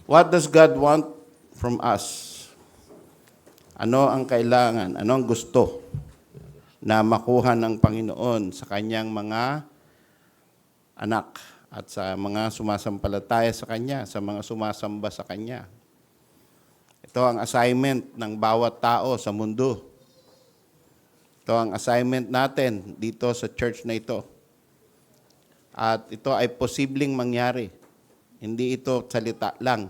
What does God want from us? Ano ang kailangan? Ano ang gusto na makuha ng Panginoon sa kanyang mga anak at sa mga sumasampalataya sa Kanya, sa mga sumasamba sa Kanya? Ito ang assignment ng bawat tao sa mundo. Ito ang assignment natin dito sa church na ito. At ito ay posibleng mangyari. Hindi ito salita lang.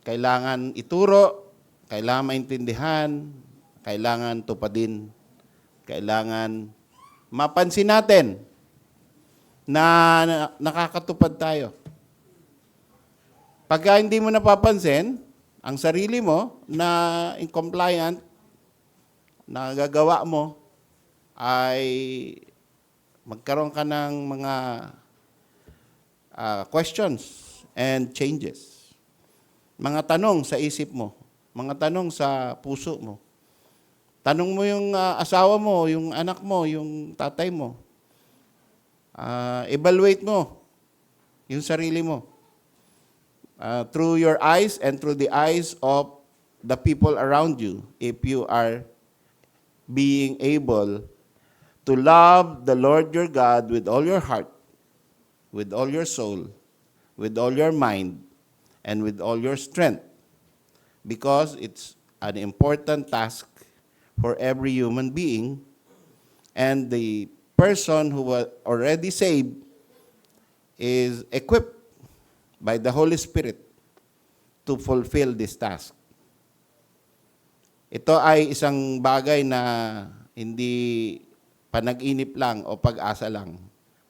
Kailangan ituro, kailangan maintindihan, kailangan tupadin, kailangan mapansin natin na nakakatupad tayo. Pagka hindi mo napapansin, ang sarili mo na incompliant, na gagawa mo, ay magkaroon ka ng mga questions and changes. Mga tanong sa isip mo, mga tanong sa puso mo. Tanong mo yung asawa mo, yung anak mo, yung tatay mo. Evaluate mo yung sarili mo. Through your eyes and through the eyes of the people around you, if you are being able to love the Lord your God with all your heart, with all your soul, with all your mind, and with all your strength, because it's an important task for every human being, and the person who was already saved is equipped by the Holy Spirit to fulfill this task. Ito ay isang bagay na hindi panag-inip lang o pag-asa lang.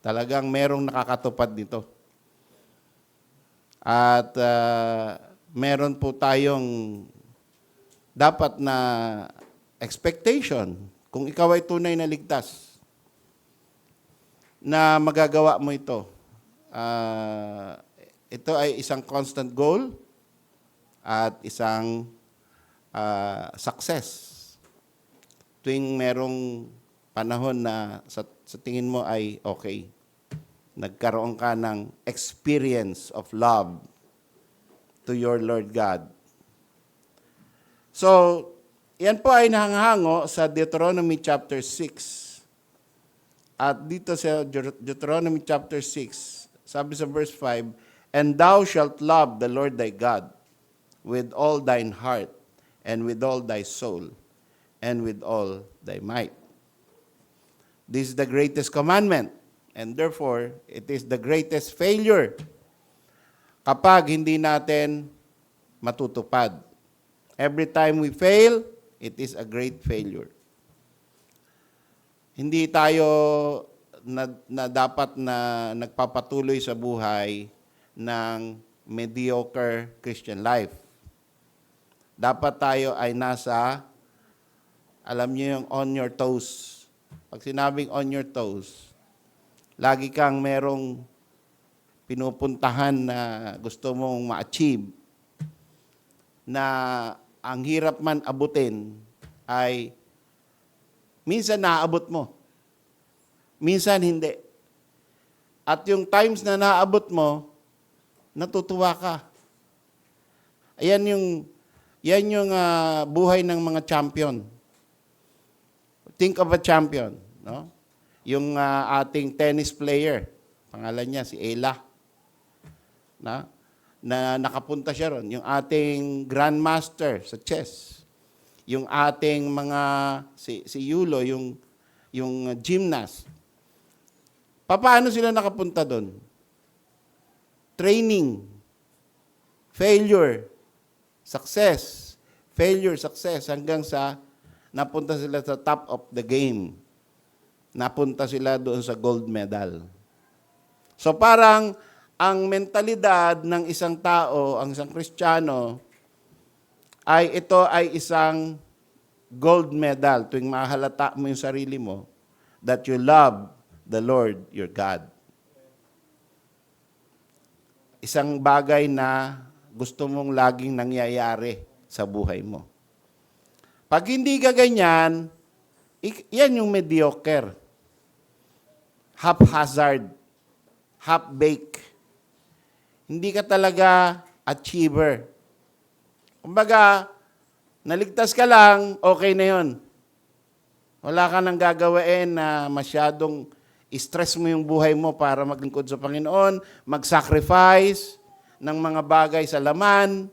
Talagang merong nakakatupad nito. At meron po tayong dapat na expectation kung ikaw ay tunay na ligtas na magagawa mo ito. Ito ay isang constant goal at isang success. Tuwing merong panahon na sa tingin mo ay okay, nagkaroon ka ng experience of love to your Lord God. So, yan po ay nahangango sa Deuteronomy chapter 6. At dito sa Deuteronomy chapter 6, sabi sa verse 5, "And thou shalt love the Lord thy God with all thine heart, and with all thy soul, and with all thy might." This is the greatest commandment, and therefore, it is the greatest failure kapag hindi natin matutupad. Every time we fail, it is a great failure. Hindi tayo na dapat na nagpapatuloy sa buhay ng mediocre Christian life. Dapat tayo ay nasa, alam niyo yung on your toes. Pag sinabing on your toes, lagi kang merong pinupuntahan na gusto mong ma-achieve, na ang hirap man abutin ay minsan naaabot mo, minsan hindi. At yung times na naaabot mo, natutuwa ka. Yan yung buhay ng mga champion. Think of a champion, no? Yung ating tennis player, pangalan niya si Ella, na nakapunta siya ron. Yung ating grandmaster sa chess, yung ating mga si Yulo, yung gymnast. Paano sila nakapunta doon? Training, failure, success, failure, success, hanggang sa napunta sila sa top of the game. Napunta sila doon sa gold medal. So parang ang mentalidad ng isang tao, ang isang Kristiyano, ay ito ay isang gold medal tuwing mahalata mo yung sarili mo that you love the Lord your God. Isang bagay na gusto mong laging nangyayari sa buhay mo. Pag hindi ka ganyan, yan yung mediocre. Haphazard, half-baked. Hindi ka talaga achiever. Kumbaga, naligtas ka lang, okay na yon. Wala ka nang gagawin na masyadong stress mo yung buhay mo para maglingkod sa Panginoon, mag-sacrifice ng mga bagay sa laman.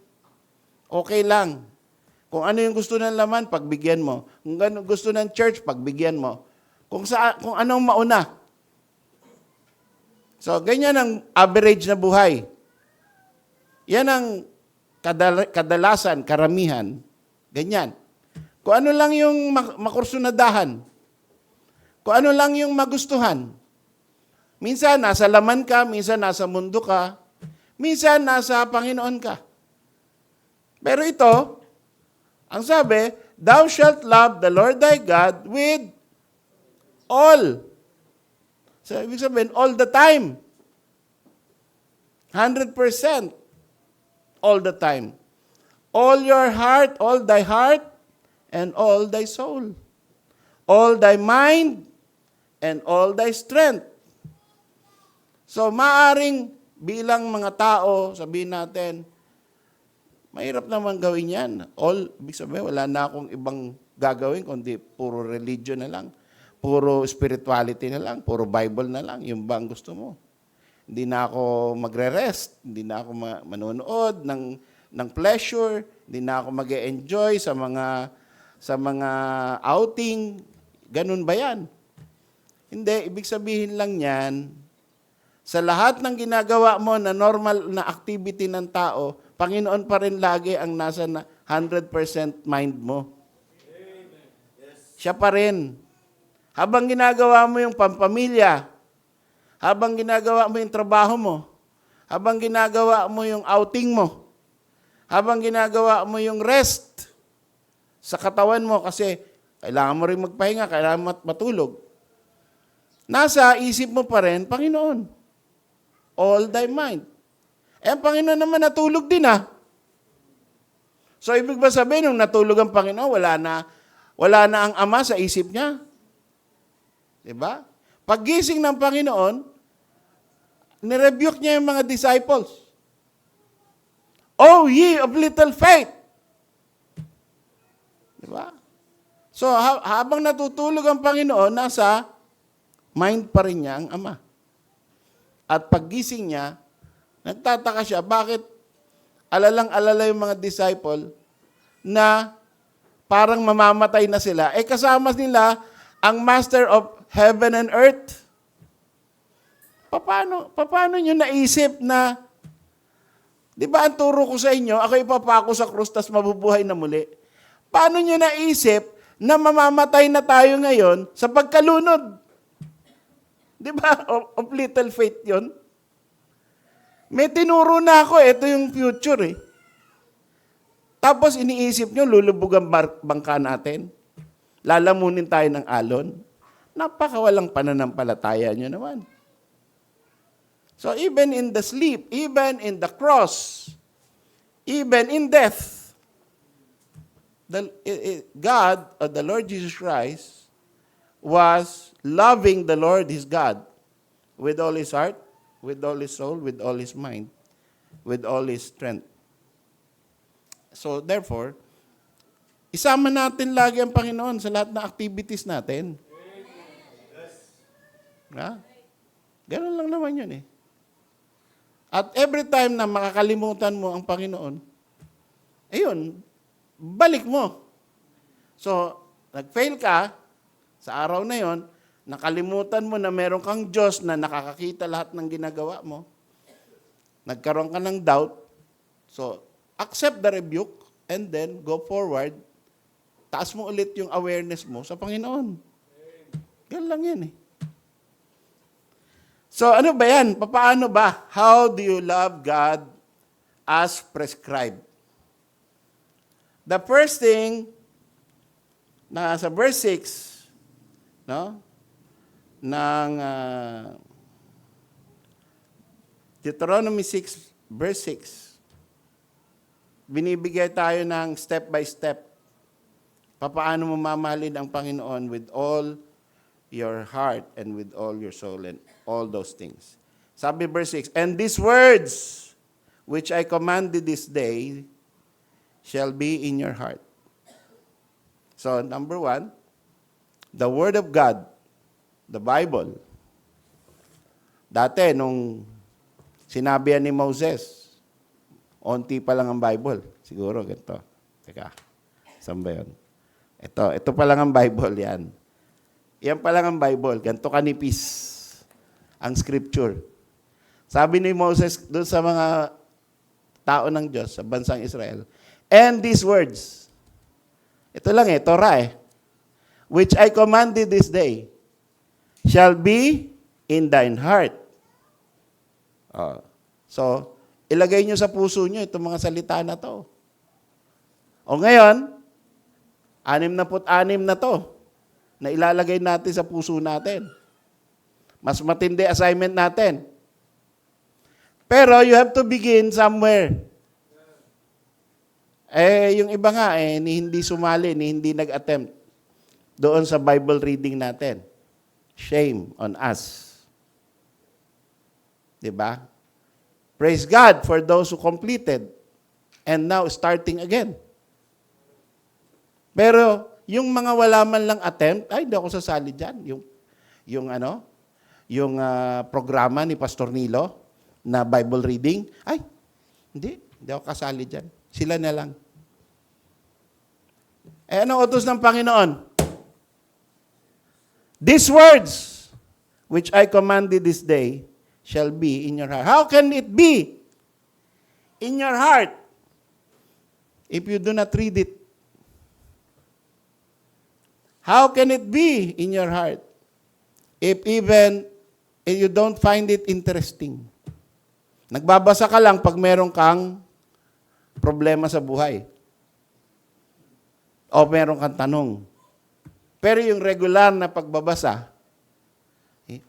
Okay lang. Kung ano yung gusto ng laman, pagbigyan mo. Kung gusto ng church, pagbigyan mo. Kung anong mauna. So, ganyan ang average na buhay. Yan ang kadalasan, karamihan. Ganyan. Kung ano lang yung makursunadahan. Kung ano lang yung magustuhan. Minsan, nasa laman ka. Minsan, nasa mundo ka. Minsan, nasa Panginoon ka. Pero ito, ang sabi, thou shalt love the Lord thy God with all. So, ibig sabihin, all the time. 100%. All the time. All your heart, all thy heart, and all thy soul. All thy mind, and all thy strength. So, maaring bilang mga tao, sabihin natin, mahirap naman gawin yan. Ibig sabihin, wala na akong ibang gagawin, kundi puro religion na lang. Puro spirituality na lang, puro Bible na lang, yung ba ang gusto mo? Hindi na ako magre-rest, hindi na ako manonood ng pleasure, hindi na ako mag-enjoy sa mga outing. Ganun ba yan? Hindi, ibig sabihin lang yan, sa lahat ng ginagawa mo na normal na activity ng tao, Panginoon pa rin lagi ang nasa 100% mind mo. Siya pa rin. Habang ginagawa mo yung pampamilya, habang ginagawa mo yung trabaho mo, habang ginagawa mo yung outing mo, habang ginagawa mo yung rest sa katawan mo kasi kailangan mo rin magpahinga, kailangan matulog. Nasa isip mo pa rin, Panginoon. All thy mind. Ang Panginoon naman natulog din So, ibig ba sabihin, nung natulog ang Panginoon, wala na ang Ama sa isip niya? Diba? Paggising ng Panginoon, nirebuke niya yung mga disciples. Oh, ye of little faith! Diba? So, habang natutulog ang Panginoon, nasa mind pa rin niya ang Ama. At paggising niya, nagtataka siya, bakit alalang-alala yung mga disciple na parang mamamatay na sila. Kasama nila ang Master of Heaven and Earth. Paano nyo naisip na, di ba ang turo ko sa inyo, ako ipapako sa krus, tas mabubuhay na muli. Paano nyo naisip na mamamatay na tayo ngayon sa pagkalunod? Di ba? Of little faith yon. May tinuro na ako, ito yung future Tapos iniisip nyo, lulubog ang bangka natin. Lalamunin tayo ng alon. Napakawalang pananampalataya nyo naman. So even in the sleep, even in the cross, even in death, God, or the Lord Jesus Christ, was loving the Lord his God with all his heart, with all his soul, with all his mind, with all his strength. So therefore, isama natin lagi ang Panginoon sa lahat ng activities natin. Ganun lang naman yun At every time na makakalimutan mo ang Panginoon, balik mo. So, nag-fail ka sa araw na yon, nakalimutan mo na meron kang Diyos na nakakakita lahat ng ginagawa mo. Nagkaroon ka ng doubt. So, accept the rebuke and then go forward. Taas mo ulit yung awareness mo sa Panginoon. Ganun lang yan So, ano ba yan? Paano ba? How do you love God as prescribed? The first thing, sa verse 6, ng Deuteronomy 6, verse 6, binibigay tayo ng step by step. Paano mo mamahalin ang Panginoon with all your heart and with all your soul and all those things. Sabi verse 6, and these words which I commanded this day shall be in your heart. So, number 1, the Word of God, the Bible. Dati, nung sinabi ni Moses, onti pa lang ang Bible. Siguro, ganito. Teka, saan ba yun? Ito pa lang ang Bible, yan. Yan pa lang ang Bible. Ganito kanipis ang Scripture. Sabi ni Moses doon sa mga tao ng Diyos sa bansang Israel, and these words, ito lang Torah which I commanded this day, shall be in thine heart. So, ilagay nyo sa puso nyo itong mga salita na to. O ngayon, 66 na to na ilalagay natin sa puso natin. Mas matindi assignment natin. Pero you have to begin somewhere. Yung iba nga, ni hindi sumali, ni hindi nag-attempt doon sa Bible reading natin. Shame on us. Diba? Praise God for those who completed and now starting again. Pero, yung mga wala man lang attempt, hindi ako sasali dyan. Yung programa ni Pastor Nilo na Bible reading, hindi ako kasali dyan. Sila na lang. Ano utos ng Panginoon? These words, which I commanded this day, shall be in your heart. How can it be in your heart if you do not read it? How can it be in your heart if you don't find it interesting? Nagbabasa ka lang pag meron kang problema sa buhay. O meron kang tanong. Pero yung regular na pagbabasa,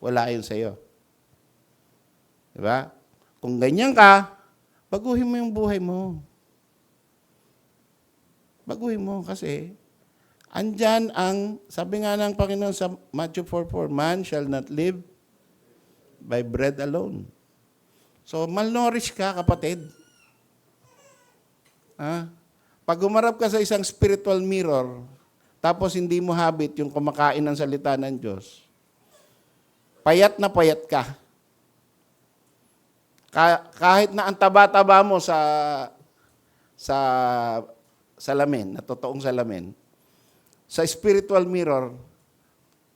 wala yun sa'yo. Diba? Kung ganyan ka, baguhin mo yung buhay mo. Baguhin mo kasi andyan sabi nga ng Panginoon sa Matthew 4:4, man shall not live by bread alone. So, malnourished ka, kapatid. Pag umarap ka sa isang spiritual mirror, tapos hindi mo habit yung kumakain ng salita ng Diyos, payat na payat ka. Kahit na ang taba-taba mo sa salamin, na totoong salamin, sa spiritual mirror,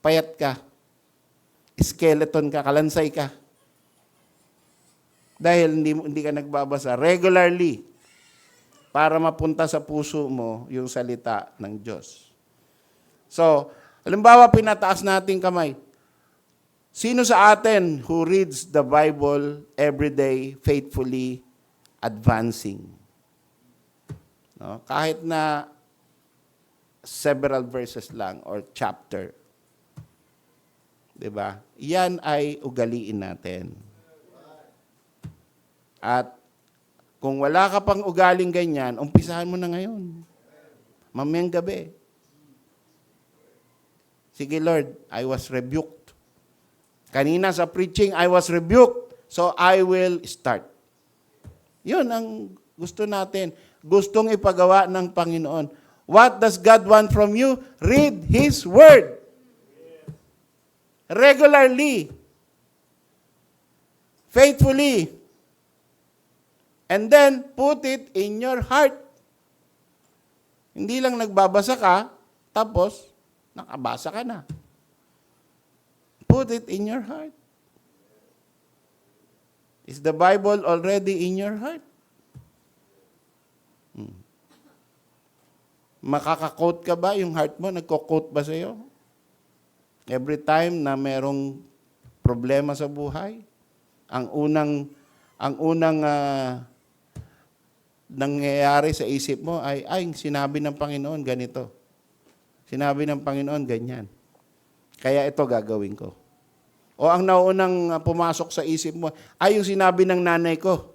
payat ka. Skeleton ka, kalansay ka. Dahil hindi ka nagbabasa regularly para mapunta sa puso mo yung salita ng Diyos. So, halimbawa pinataas natin kamay. Sino sa atin who reads the Bible every day, faithfully, advancing? No? Kahit na several verses lang or chapter. Diba? Yan ay ugaliin natin. At kung wala ka pang ugaling ganyan, umpisahan mo na ngayon. Mamayang gabi. Sige Lord, I was rebuked. Kanina sa preaching, I was rebuked. So I will start. Yun ang gusto natin. Gustong ipagawa ng Panginoon. What does God want from you? Read His Word. Regularly. Faithfully. And then, put it in your heart. Hindi lang nagbabasa ka, tapos, nakabasa ka na. Put it in your heart. Is the Bible already in your heart? Makaka-quote ka ba? Yung heart mo, nagko-quote ba sa'yo? Every time na merong problema sa buhay, ang unang nangyayari sa isip mo ay sinabi ng Panginoon ganito. Sinabi ng Panginoon ganyan. Kaya ito gagawin ko. O ang naunang pumasok sa isip mo ay yung sinabi ng nanay ko.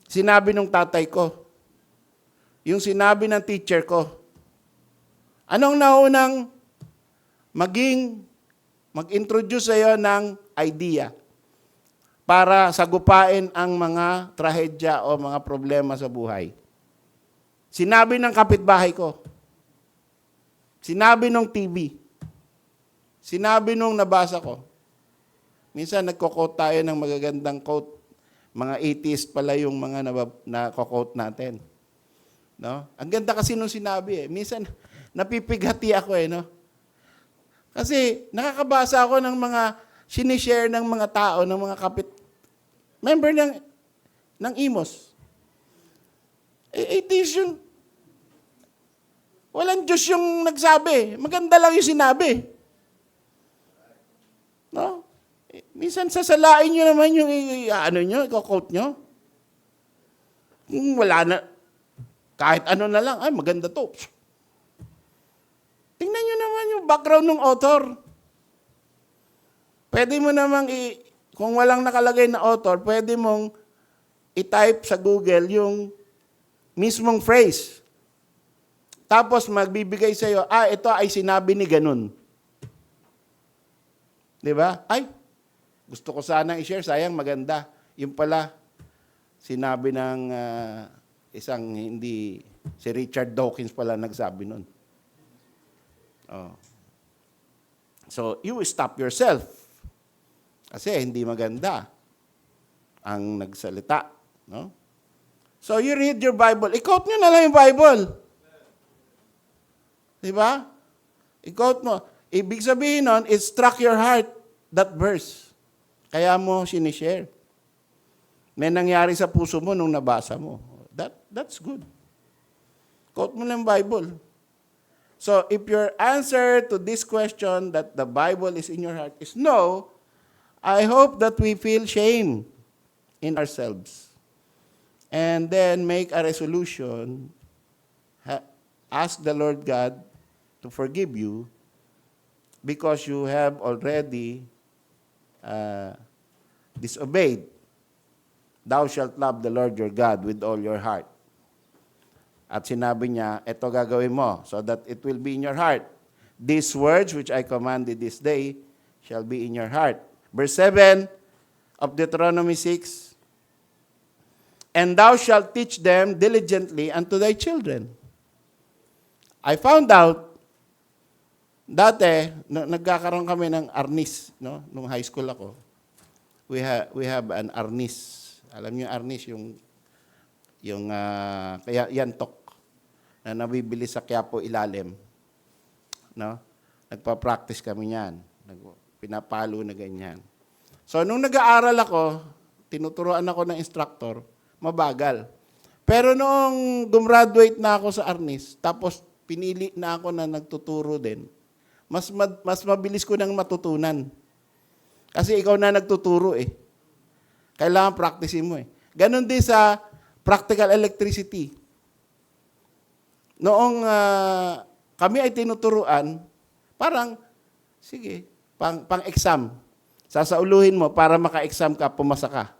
Sinabi ng tatay ko. Yung sinabi ng teacher ko. Anong naunang mag-introduce sa'yo ng idea? para sagupain ang mga trahedya o mga problema sa buhay. Sinabi ng kapitbahay ko. Sinabi ng TV. Sinabi nung nabasa ko. Minsan nagko-quote tayo ng magagandang quote. Mga atheist pala yung mga na-quote natin. No? Ang ganda kasi nung sinabi Minsan napipighati ako no. Kasi nakakabasa ako ng mga sinishare ng mga tao, ng mga member ng IMOS. Atheist yung walang Diyos yung nagsabi. Maganda lang yung sinabi. No? Minsan sasalain nyo naman yung i-quote nyo. Wala na. Kahit ano na lang, ay maganda to. Tingnan nyo naman yung background ng author. Pwede mo namang, kung walang nakalagay na author, pwede mong i-type sa Google yung mismong phrase. Tapos magbibigay sa'yo, ito ay sinabi ni ganun. Di ba? Ay, gusto ko sanang i-share, sayang maganda. Yung pala, sinabi ng isang hindi, si Richard Dawkins pala nagsabi nun. Oh. So, you stop yourself. Kasi hindi maganda ang nagsalita. No? So, you read your Bible. I-quote nyo na lang yung Bible. Diba? I-quote mo. Ibig sabihin nun, it struck your heart, that verse. Kaya mo sinishare. May nangyari sa puso mo nung nabasa mo. That's good. Quote mo lang yung Bible. So, if your answer to this question that the Bible is in your heart is no, I hope that we feel shame in ourselves. And then make a resolution, ask the Lord God to forgive you because you have already disobeyed. Thou shalt love the Lord your God with all your heart. At sinabi niya, ito gagawin mo so that it will be in your heart. These words which I commanded this day shall be in your heart. Verse 7 of Deuteronomy 6, and thou shalt teach them diligently unto thy children. I found out, dati, nagkakaroon kami ng arnis, no? Nung high school ako. We have an arnis. Alam niyo arnis, yung kaya yantok na nabibili sa Quiapo ilalim. No? Nagpa-practice kami niyan. Pinapalo na ganyan. So, nung nag-aaral ako, tinuturuan ako ng instructor, mabagal. Pero noong gumraduate na ako sa arnis, tapos pinili na ako na nagtuturo din, mas mabilis ko nang matutunan. Kasi ikaw na nagtuturo Kailangan practicein mo Ganon din sa practical electricity. Noong kami ay tinuturuan, parang, sige, pang-exam. Sasauluhin mo para maka-exam ka, pumasa ka.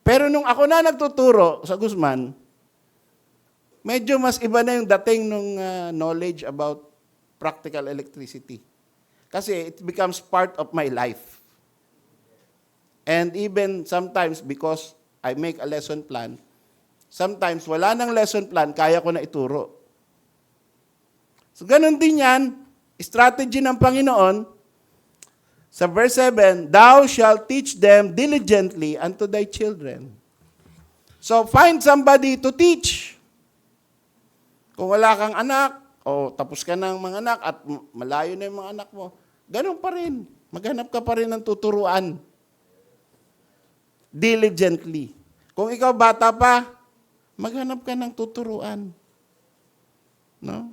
Pero nung ako na nagtuturo sa Guzman, medyo mas iba na yung dating ng knowledge about practical electricity. Kasi it becomes part of my life. And even sometimes, because I make a lesson plan, sometimes wala nang lesson plan, kaya ko na ituro. So ganun din yan, strategy ng Panginoon. Sa verse 7, thou shalt teach them diligently unto thy children. So find somebody to teach. Kung wala kang anak, o tapos ka ng mga anak at malayo na yung mga anak mo, ganun pa rin. Maghanap ka pa rin ng tuturuan. Diligently. Kung ikaw bata pa, maghanap ka ng tuturuan. No?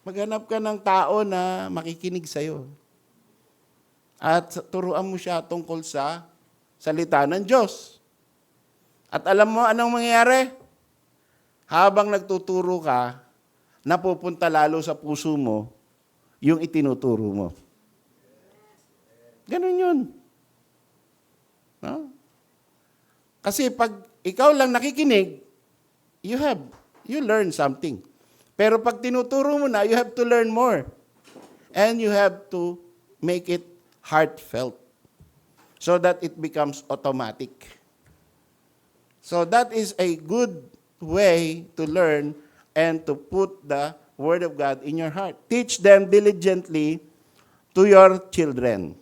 Maghanap ka ng tao na makikinig sa'yo. At turuan mo siya tungkol sa salita ng Diyos. At alam mo anong mangyayari? Habang nagtuturo ka, napupunta lalo sa puso mo yung itinuturo mo. Ganun yun. No? Kasi pag ikaw lang nakikinig, you learn something. Pero pag tinuturo mo na, you have to learn more. And you have to make it heartfelt. so that it becomes automatic. So that is a good way to learn and to put the Word of God in your heart. Teach them diligently to your children.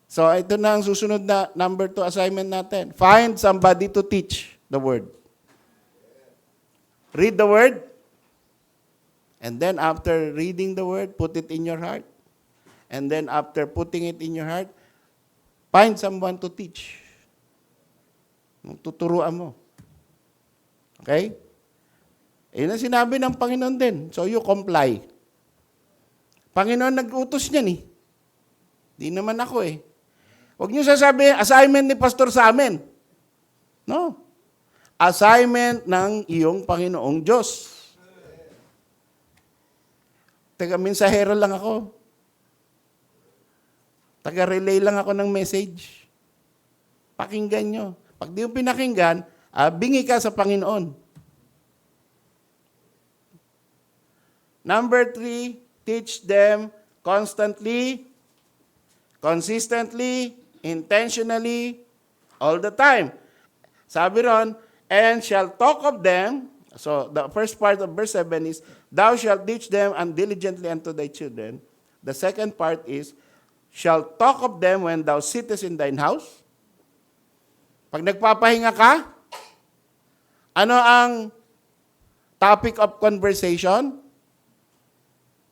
So ito na ang susunod na number 2 assignment natin. Find somebody to teach the Word. Read the Word. And then after reading the Word, put it in your heart. And then after putting it in your heart, find someone to teach. Tuturuan mo. Okay? Yun ang sinabi ng Panginoon din. So you comply. Panginoon nag-utos niyan eh. Di naman ako eh. Huwag niyo sasabihin, assignment ni pastor sa amin. No. Assignment ng iyong Panginoong Diyos. Taga-mensahero lang ako. Taga-relay lang ako ng message. Pakinggan nyo. Pag di mo pinakinggan, bingi ka sa Panginoon. Number 3, teach them constantly, consistently, intentionally, all the time. Sabi ron, and shall talk of them. So the first part of verse 7 is, thou shalt teach them and diligently unto thy children. The second part is, shall talk of them when thou sittest in thine house. Pag nagpapahinga ka, ano ang topic of conversation?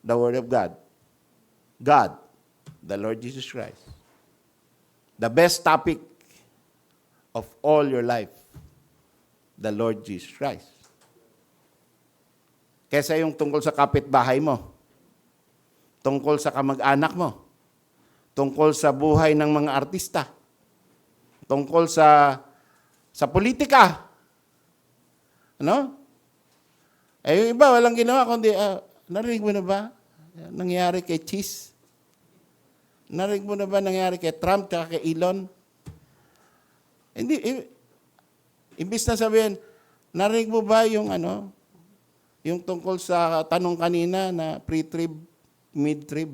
The Word of God. God, the Lord Jesus Christ. The best topic of all your life, the Lord Jesus Christ. Kesa yung tungkol sa kapitbahay mo, tungkol sa kamag-anak mo, tungkol sa buhay ng mga artista, tungkol sa politika. Ano? Eh, yung iba, walang ginawa, kundi, narinig mo na ba? Nangyari kay Cheese? Narinig mo na ba nangyari kay Trump at kay Elon? Hindi, imbis na sabihin, narinig mo ba yung yung tungkol sa tanong kanina na pre-trib, mid-trib?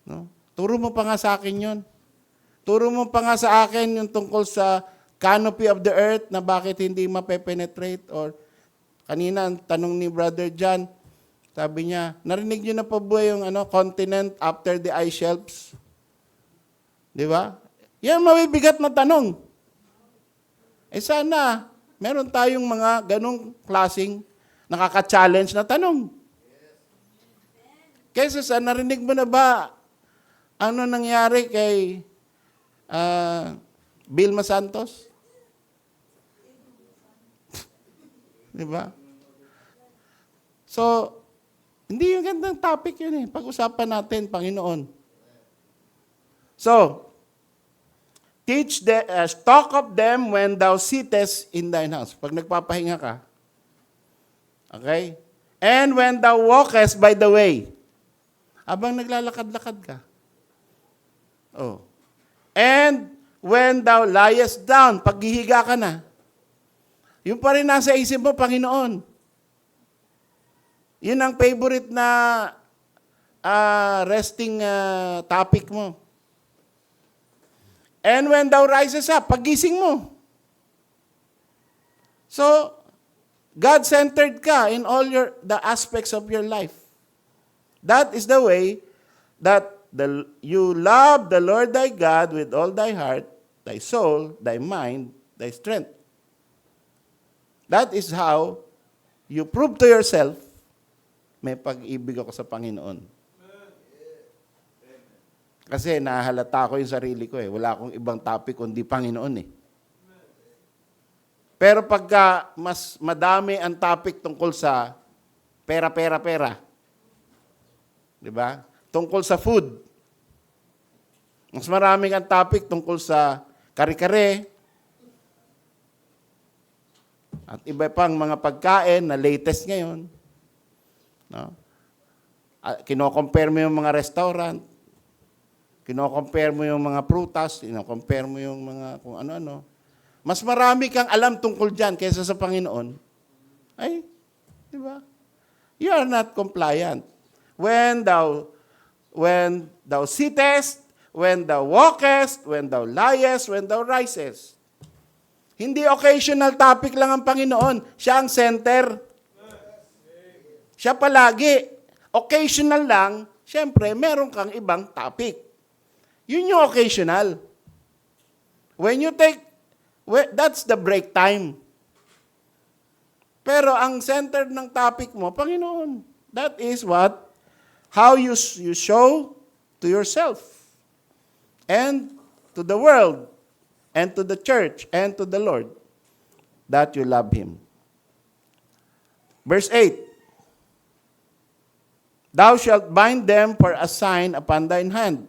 No? Turo mo pa nga sa akin yun. Turo mo pa nga sa akin yung tungkol sa canopy of the earth na bakit hindi mapepenetrate. Or kanina, ang tanong ni Brother John, sabi niya, narinig niyo na pa ba yung continent after the ice shelves? Di ba? Yan mabibigat na tanong. Eh sana, meron tayong mga ganong klaseng nakaka-challenge na tanong. Kaysa sa narinig mo na ba ano nangyari kay Vilma Santos? Di ba? So, hindi yung gandang topic yun eh. Pag-usapan natin, Panginoon. So, talk of them when thou sittest in thine house. Pag nagpapahinga ka. Okay? And when thou walkest by the way. Abang naglalakad-lakad ka. Oh. And when thou liest down, paghihiga ka na. Yung pa rin nasa isip mo, Panginoon. Yun ang favorite na resting topic mo. And when thou rises up, paggising mo. So, God-centered ka in all the aspects of your life. That is the way that you love the Lord thy God with all thy heart, thy soul, thy mind, thy strength. That is how you prove to yourself, may pag-ibig ako sa Panginoon. Kasi nahalata ko yung sarili ko eh. Wala akong ibang topic kundi Panginoon eh. Pero pagka mas madami ang topic tungkol sa pera. Di ba? Tungkol sa food. Mas maraming ang topic tungkol sa kare-kare. At iba pang mga pagkain na latest ngayon. No? Kino-compare mo yung mga restaurant. Kino-compare mo yung mga prutas. Kino-compare mo yung mga kung ano-ano. Mas marami kang alam tungkol dyan kaysa sa Panginoon. Ay, di ba? You are not compliant. When thou sittest, when thou walkest, when thou liest, when thou risest. Hindi occasional topic lang ang Panginoon. Siya ang center. Siya palagi. Occasional lang, syempre, meron kang ibang topic. Yun yung occasional. When you take, that's the break time. Pero ang center ng topic mo, Panginoon. That is how you show to yourself and to the world and to the church and to the Lord that you love Him. Verse 8, thou shalt bind them for a sign upon thine hand,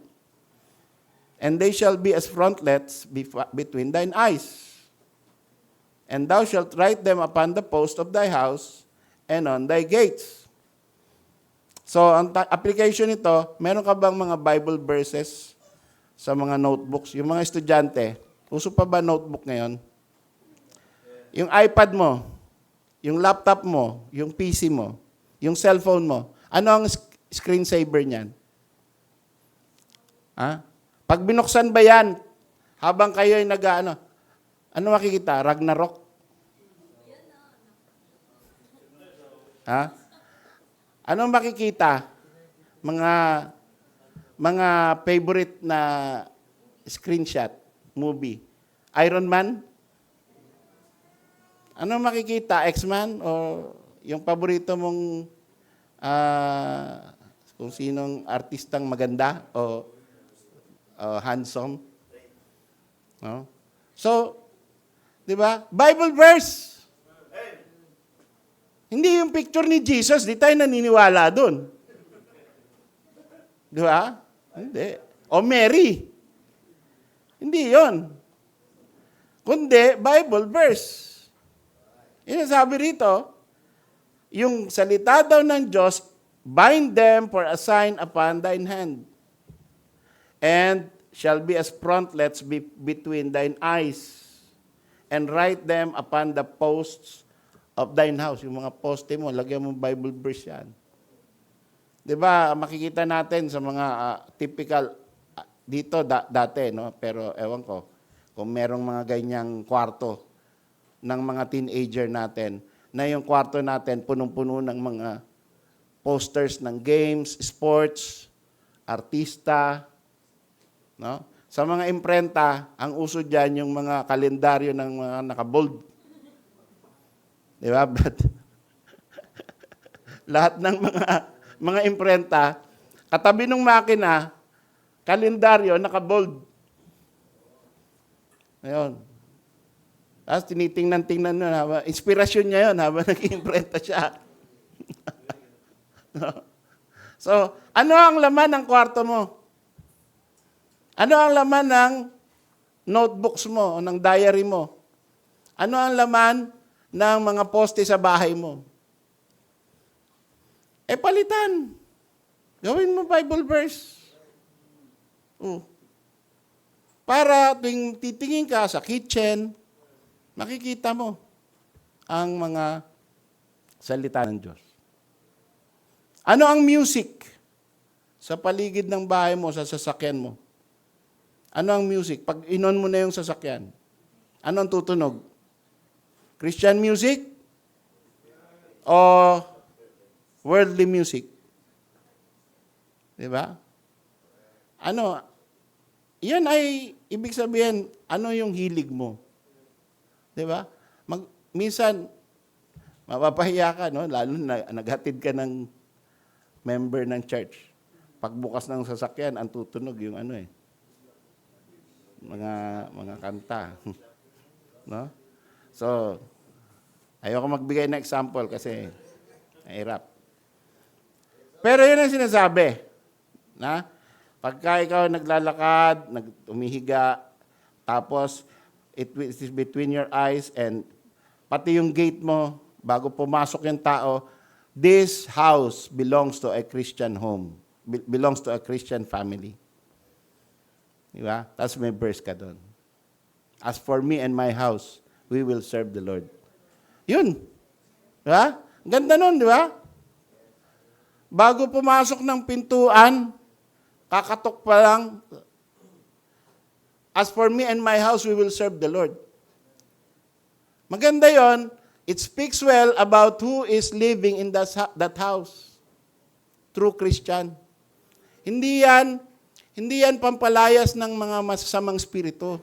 and they shall be as frontlets between thine eyes. And thou shalt write them upon the post of thy house and on thy gates. So, ang application nito, meron ka bang mga Bible verses sa mga notebooks? Yung mga estudyante, uso pa ba notebook ngayon? Yung iPad mo, yung laptop mo, yung PC mo, yung cellphone mo, ano ang screensaver niyan? Ha? Pag binuksan ba yan, habang kayo ay ano makikita? Ragnarok? Ha? Ano makikita? Mga favorite na screenshot, movie. Iron Man? Ano makikita? X-Man? O yung paborito mong kung sinong artistang maganda o handsome? No? So, di ba? Bible verse. Hindi yung picture ni Jesus, di tayo naniniwala doon. Di ba? Hindi. O Mary. Hindi yon. Kundi, Bible verse. Yung sabi rito, yung salita daw ng Diyos, bind them for a sign upon thine hand, and shall be as frontlets between thine eyes, and write them upon the posts of thine house. Yung mga poste mo, lagyan mo Bible verse yan. Diba, makikita natin sa mga typical, dito dati, no? Pero ewan ko, kung merong mga ganyang kwarto ng mga teenager natin, na yung kwarto natin punong-puno ng mga posters ng games, sports, artista, no? Sa mga imprenta, ang uso dyan yung mga kalendaryo ng mga nakabold. Di ba? But, lahat ng mga imprenta, katabi ng makina, kalendaryo, nakabold. Ayun. Tapos tinitingnan na, inspirasyon niya yun habang nag-imprenta siya. No? So, ano ang laman ng kwarto mo? Ano ang laman ng notebooks mo, ng diary mo? Ano ang laman ng mga poste sa bahay mo? Palitan. Gawin mo Bible verse. Para tuwing titingin ka sa kitchen, makikita mo ang mga salita ng Diyos. Ano ang music sa paligid ng bahay mo, sa sasakyan mo? Ano ang music? Pag inon mo na yung sasakyan, ano ang tutunog? Christian music? O worldly music? Diba? Ano? Yan ay, ibig sabihin, ano yung hilig mo? Diba? Minsan, mapapahiya ka, no? Lalo na naghatid ka ng member ng church. Pagbukas ng sasakyan, ang tutunog yung mga kanta. No? So, ayoko magbigay ng example kasi mahirap. Pero yun ang sinasabi. Na? Pagka ikaw naglalakad, umihiga, tapos it is between your eyes and pati yung gate mo, bago pumasok yung tao, this house belongs to a Christian home. Belongs to a Christian family. Diba? Tapos may verse ka doon. As for me and my house, we will serve the Lord. Yun. Diba? Ganda nun, di ba? Bago pumasok ng pintuan, kakatok pa lang, As for me and my house, we will serve the Lord. Maganda yon. It speaks well about who is living in that house. True Christian. Hindi yan pampalayas ng mga masasamang spirito.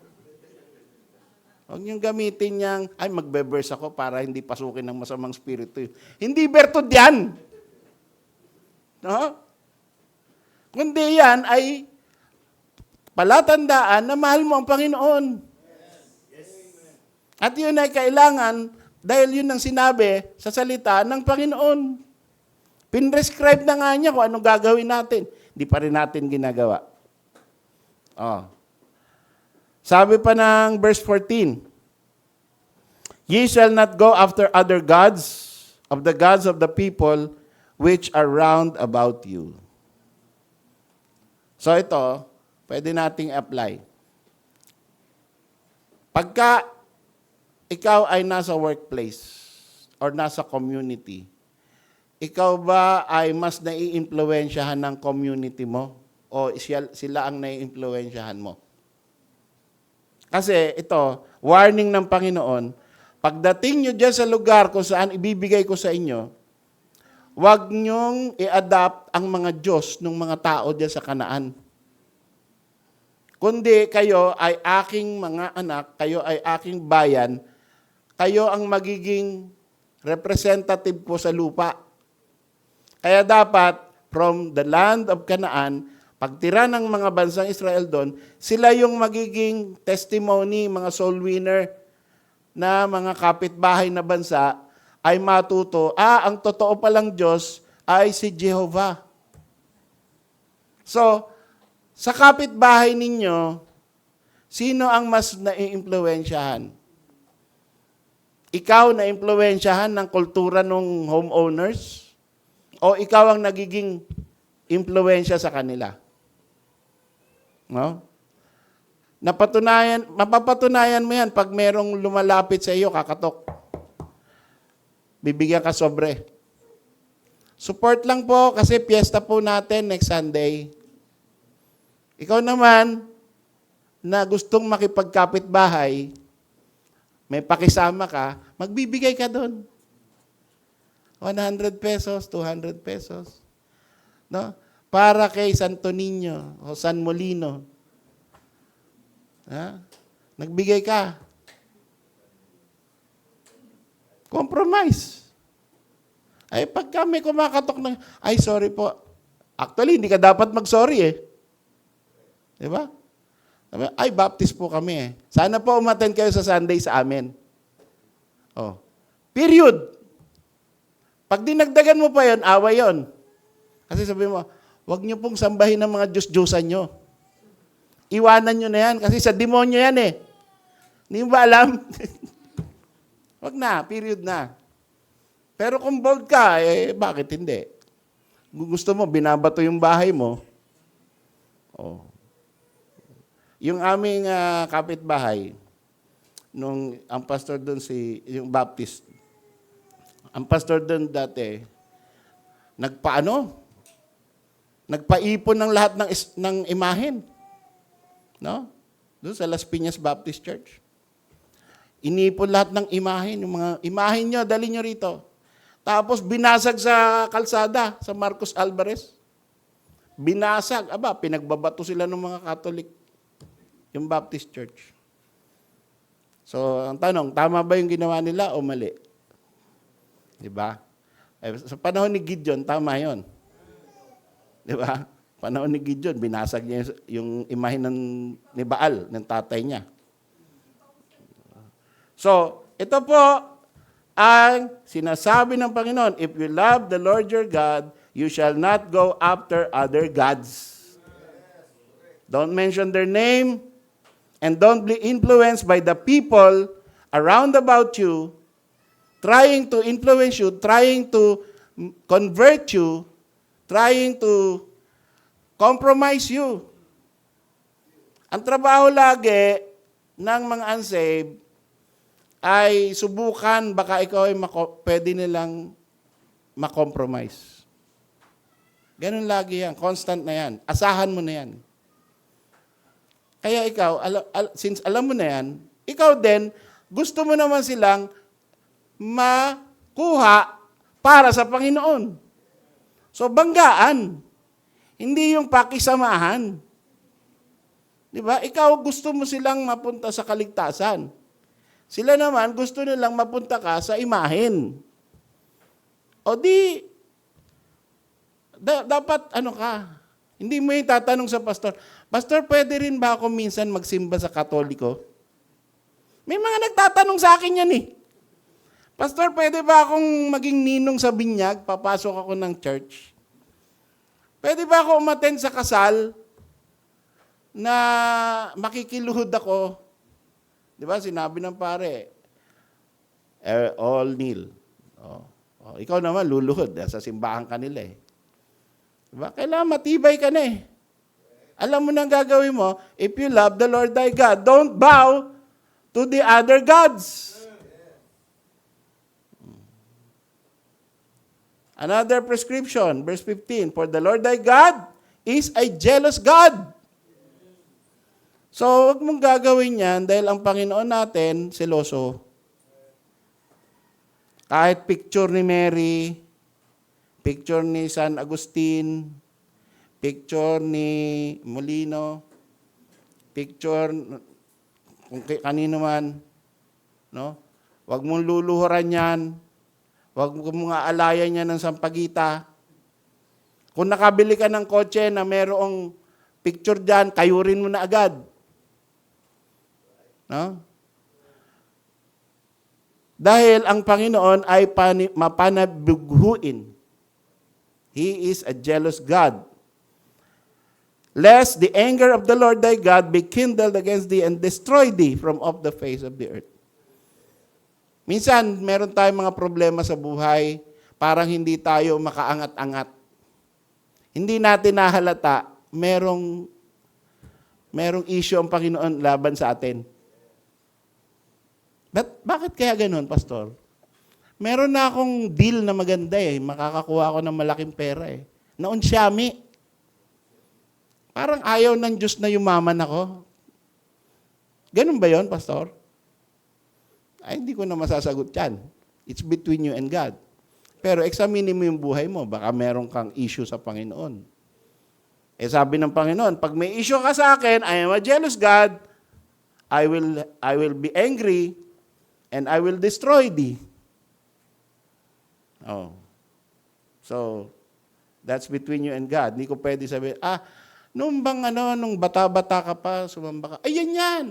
Huwag niyong gamitin niyang, ay magbe-verse ako para hindi pasukin ng masamang spirito. Hindi bertud yan. No? Kundi yan ay palatandaan na mahal mo ang Panginoon. At yun ay kailangan, dahil yun ang sinabi sa salita ng Panginoon. Pinrescribe na nga niya kung anong gagawin natin. Hindi pa rin natin ginagawa. Sabi pa ng verse 14, Ye shall not go after other gods of the people which are round about you. So ito, pwede nating apply. Pagka ikaw ay nasa workplace or nasa community, ikaw ba ay mas naiimpluwensyahan ng community mo o sila ang naiimpluwensyahan mo? Kasi ito, warning ng Panginoon, pagdating nyo dyan sa lugar kung saan ibibigay ko sa inyo, huwag nyong i-adapt ang mga Diyos ng mga tao dyan sa Kanaan. Kundi kayo ay aking mga anak, kayo ay aking bayan, kayo ang magiging representative ko sa lupa. Kaya dapat, from the land of Canaan, pagtira ng mga bansang Israel doon, sila yung magiging testimony, mga soul winner na mga kapitbahay na bansa ay matuto, ang totoo palang Diyos ay si Jehovah. So, sa kapitbahay ninyo, sino ang mas naiimpluwensyahan? Ikaw na impluwensyahan ng kultura ng homeowners? O ikaw ang nagiging impluwensya sa kanila? No? Mapapatunayan mo yan pag merong lumalapit sa iyo, kakatok. Bibigyan ka sobre. Support lang po kasi piyesta po natin next Sunday. Ikaw naman na gustong makipagkapit bahay, may pakisama ka, magbibigay ka doon. 100 pesos, 200 pesos. No? Para kay Santo Niño o San Molino. Nagbigay ka. Compromise. Ay, pagka may kumakatok ng, ay, sorry po. Actually, hindi ka dapat mag-sorry eh. Di ba? Ay, baptist po kami eh. Sana po umattend kayo sa Sunday sa amin. Period. Pag dinagdagan mo pa yon, away yon. Kasi sabi mo, huwag niyo pong sambahin ng mga Diyos-Diyosan nyo. Iwanan nyo na yan, kasi sa demonyo yan eh. Hindi mo ba alam? Huwag na, period na. Pero kung bold ka, bakit hindi? Gusto mo, binabato yung bahay mo. Yung aming kapitbahay, ang pastor doon yung Baptist, ang pastor doon dati, nagpaipon ng lahat ng imahen. No? Doon sa Las Piñas Baptist Church. Inipon lahat ng imahen, yung mga imahen nyo, dali nyo rito. Tapos binasag sa kalsada, sa Marcos Alvarez. Binasag. Pinagbabato sila ng mga Catholic, yung Baptist Church. So, ang tanong, tama ba yung ginawa nila o mali? Diba? Sa panahon ni Gideon, tama yon. Diba? Panahon ni Gideon, binasag niya yung imahe ni Baal, ng tatay niya. So, ito po ang sinasabi ng Panginoon, if you love the Lord your God, you shall not go after other gods. Don't mention their name, and don't be influenced by the people around about you, trying to influence you, trying to convert you, trying to compromise you. Ang trabaho lagi ng mga unsaved ay subukan, baka ikaw ay pwede nilang makompromise. Ganun lagi yan. Constant na yan. Asahan mo na yan. Kaya ikaw, since alam mo na yan, ikaw din, gusto mo naman silang makuha para sa Panginoon. So, banggaan. Hindi yung pakisamahan. Di ba? Ikaw gusto mo silang mapunta sa kaligtasan. Sila naman gusto nilang mapunta ka sa imahen. O di, dapat ano ka, hindi mo yung tatanong sa pastor, Pastor, pwede rin ba ako minsan magsimba sa Katoliko? May mga nagtatanong sa akin yan eh. Pastor, pwede ba akong maging ninong sa binyag? Papasok ako ng church. Pwede ba ako umattend sa kasal na makikiluhod ako? Di ba, sinabi ng pare, all kneel. Ikaw naman, luluhod. Sa simbahan ka nila eh. Diba? Kailangan matibay ka na eh. Alam mo nang gagawin mo, if you love the Lord thy God, don't bow to the other gods. Another prescription, verse 15, for the Lord thy God is a jealous God. So, huwag mong gagawin yan dahil ang Panginoon natin, seloso. Kahit picture ni Mary, picture ni San Agustin, picture ni Molino, picture kung kanino man, no? Huwag mong luluhuran yan. Huwag mong aalayan yan ng sampagita. Kung nakabili ka ng kotse na mayroong picture dyan, kayurin mo na agad. No? Dahil ang Panginoon ay mapanabughuin. He is a jealous God. Lest the anger of the Lord thy God be kindled against thee and destroy thee from off the face of the earth. Minsan, meron tayong mga problema sa buhay, parang hindi tayo makaangat-angat. Hindi natin nahalata, merong issue ang Panginoon laban sa atin. Bakit kaya ganun, Pastor? Meron na akong deal na maganda eh. Makakakuha ako ng malaking pera eh. Naunsyami. Parang ayaw ng Diyos na yumaman ako. Ganun ba yon, Pastor? Ay, hindi ko na masasagot yan. It's between you and God. Pero examine mo yung buhay mo. Baka meron kang issue sa Panginoon. Eh sabi ng Panginoon, pag may issue ka sa akin, I am a jealous God. I will be angry and I will destroy thee. Oh. So, that's between you and God. Hindi ko pwede sabihin, nung bata-bata ka pa, sumamba ka, ayan yan.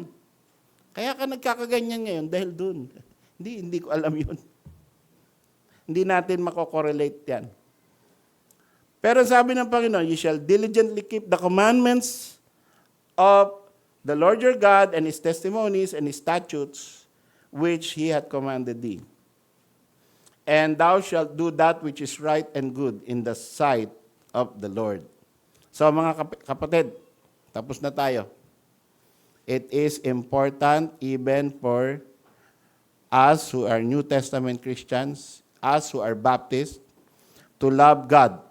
Kaya ka nagkakaganyan ngayon dahil dun. Hindi ko alam yun. Hindi natin mako-correlate yan. Pero sabi ng Panginoon, you shall diligently keep the commandments of the Lord your God and His testimonies and His statutes, which He hath commanded thee. And thou shalt do that which is right and good in the sight of the Lord. So mga kapatid, tapos na tayo. It is important even for us who are New Testament Christians, us who are Baptists, to love God.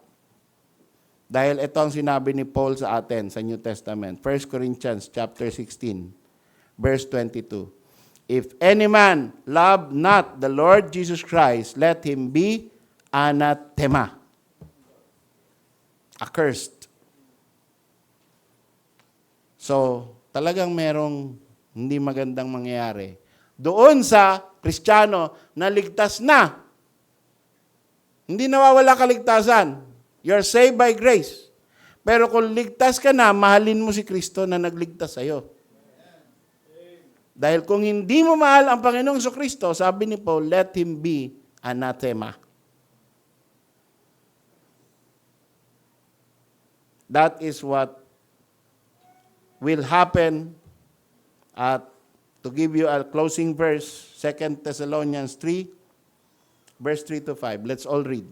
Dahil ito ang sinabi ni Paul sa atin sa New Testament. 1 Corinthians chapter 16, verse 22. If any man love not the Lord Jesus Christ, let him be anathema. Accursed. So, talagang merong hindi magandang mangyayari. Doon sa Kristiyano na ligtas na. Hindi nawawala kaligtasan. You're saved by grace. Pero kung ligtas ka na, mahalin mo si Kristo na nagligtas sa'yo. Dahil kung hindi mo mahal ang Panginoong Kristo, sabi ni Paul, let him be anathema. That is what will happen. At to give you a closing verse, 2 Thessalonians 3, verse 3 to 5. Let's all read.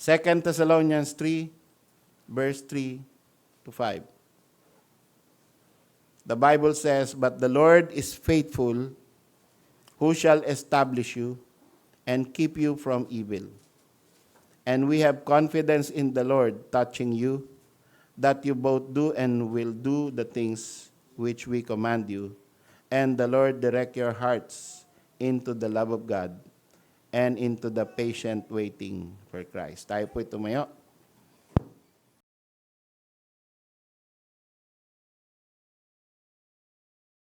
2 Thessalonians 3, verse 3 to 5. The Bible says, but the Lord is faithful, who shall establish you and keep you from evil. And we have confidence in the Lord touching you, that you both do and will do the things which we command you, and the Lord direct your hearts into the love of God and into the patient waiting for Christ. Tayo po'y tumayo.